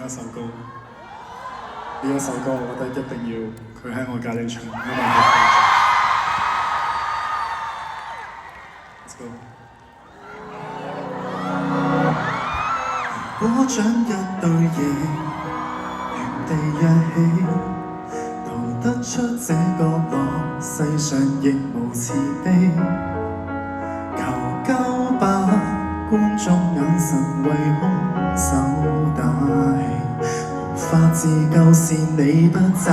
一首歌。呢一首歌，我覺得一定要佢喺我隔離唱，因為佢。Let's go。如果將一對翼原地躍起，逃得出這角落，世上亦無慈悲。求救吧，觀眾眼神為兇手打氣，無法自救是你不爭氣。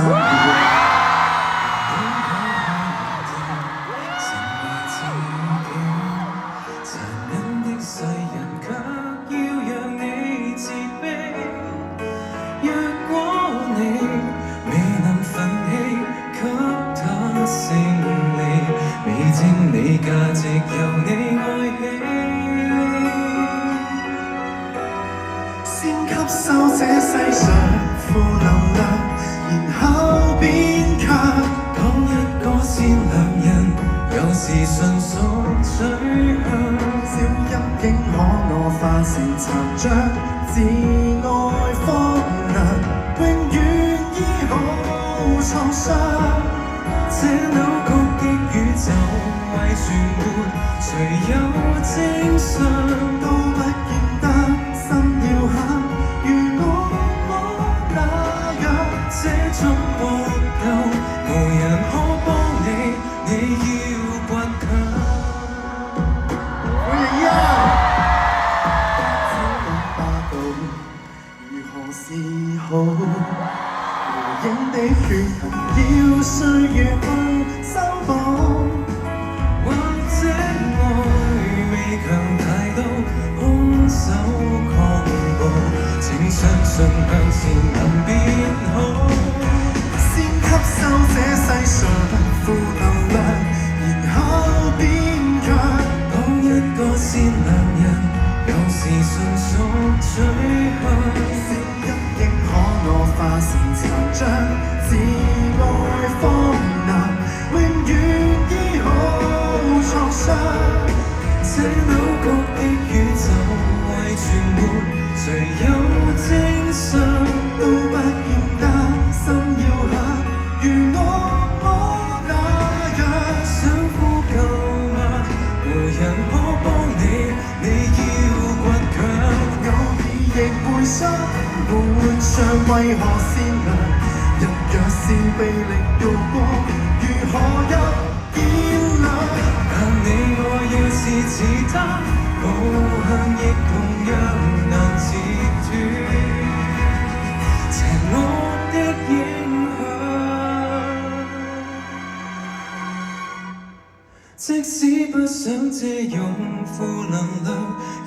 即使不想借用負能量，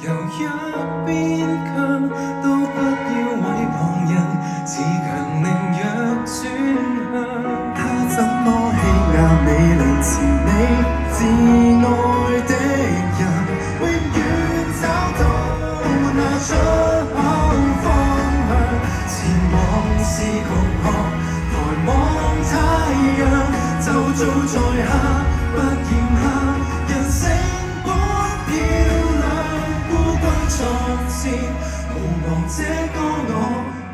由一邊強，都不要為旁人自強凌弱轉向。他怎麼欺壓你，凌遲你至愛的人，永遠找到那出口方向。前往是窮學，抬望太陽，就做在下。不嫌下，人性本漂亮，孤軍作戰，無望這歌我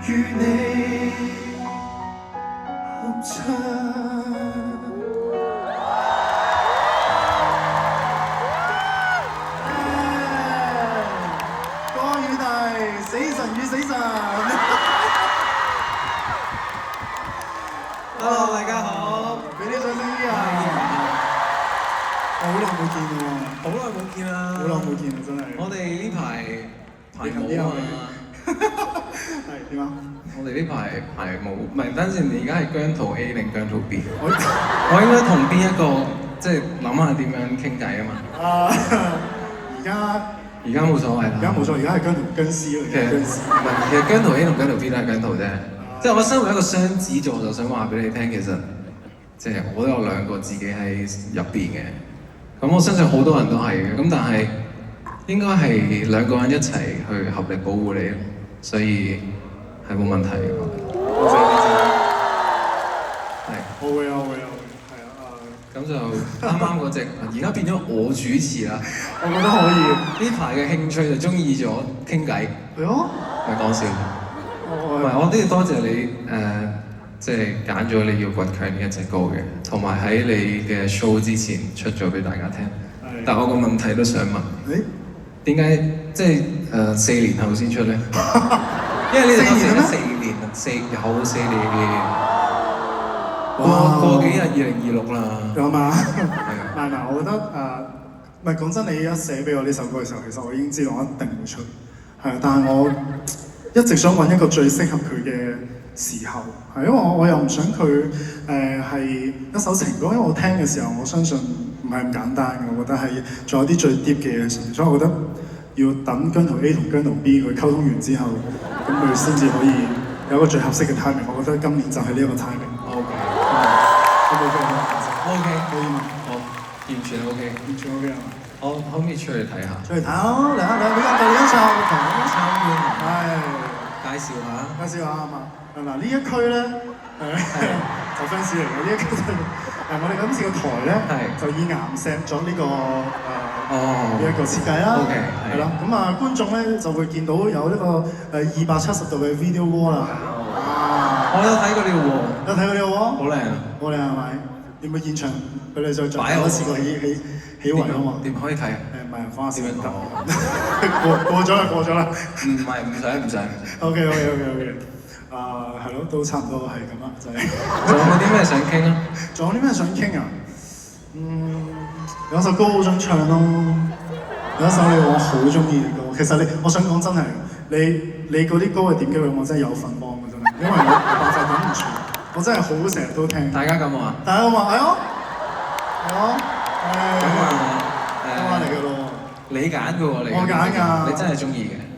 與你合唱。歌與弟，死神與死神。Hello， 大家好，俾啲掌聲啲啊！好耐冇見喎，好耐冇見啦，好耐冇見啦，真係。我哋呢排舞啊，係點啊？我哋呢排舞，唔係等陣，而家係姜濤 A 定姜濤 B？我應該同邊一個即係諗下點樣傾偈啊嘛？而家冇所謂啦。而家冇所謂，而家係姜濤姜絲咯。其實姜濤 A 同姜濤 B 都係姜濤啫。即係我身為一個雙子座，就想話俾你聽，其實即係我都有兩個自己喺入邊嘅。咁我相信好多人都係嘅，咁但係應該係兩個人一齊去合力保護你，所以係冇問題嘅。多謝。係。我會，係啊。咁就啱啱嗰隻，而家變咗我主持啦。我覺得可以。呢排嘅興趣就中意咗傾偈。係啊。唔係講笑。唔係，我都要多謝你即係揀咗你要倔強呢一隻歌嘅，同埋喺你嘅 show 之前出咗俾大家聽。但我個問題都想問，點解即係4年後先出咧？因為呢隻歌寫咗4年，有4年。過幾日2026啦。有嘛？係啊。嗱，我覺得唔係講真，你一寫俾我呢首歌嘅時候，其實我已經知道我一定會出，係，但係我一直想揾一個最適合佢嘅時候，係因為我又唔想佢係一首情歌，因為我聽嘅時候，我相信唔係咁簡單嘅，我覺得係仲有啲最 deep 嘅嘢，所以我覺得要等姜濤 A 同姜濤 B 佢溝通完之後，咁佢先至可以有一個最合適嘅 timing。我覺得今年就係呢一個 timing。OK。OK，可以嘛？好，完全 OK，完全 OK 係嘛？我可唔可以出去睇下？出去睇咯，嚟啊！俾個導演上，係介紹下。介紹下啊嘛。嗱呢一區咧，就 fans 嚟嘅呢一區我哋今次個台咧就以岩石作呢個呢一個設計啦。OK， 係啦。咁啊觀眾咧就會見到有呢個270度嘅 video wall 啦。我有睇過呢個 wall。有睇過呢個 wall？好靚啊！好靚係咪？要唔要現場俾你再做一次個起圍啊嘛？點可以睇啊？唔係人放下先得。過咗啦，過咗啦。唔使。OK。係咯，都差唔多係咁啦，就係。仲有冇啲咩想傾啊？仲有啲咩想傾啊？有首歌好想唱咯，有一首我好中意嘅歌。其實我想講真係，你嗰啲歌嘅點擊率我真係有份幫嘅真係，因為我冇辦法忍唔住，我真係好成日都聽。大家咁話？大家咁話係咯，咁啊，嚟嘅咯。你揀嘅喎，你。我揀㗎。你真係中意嘅。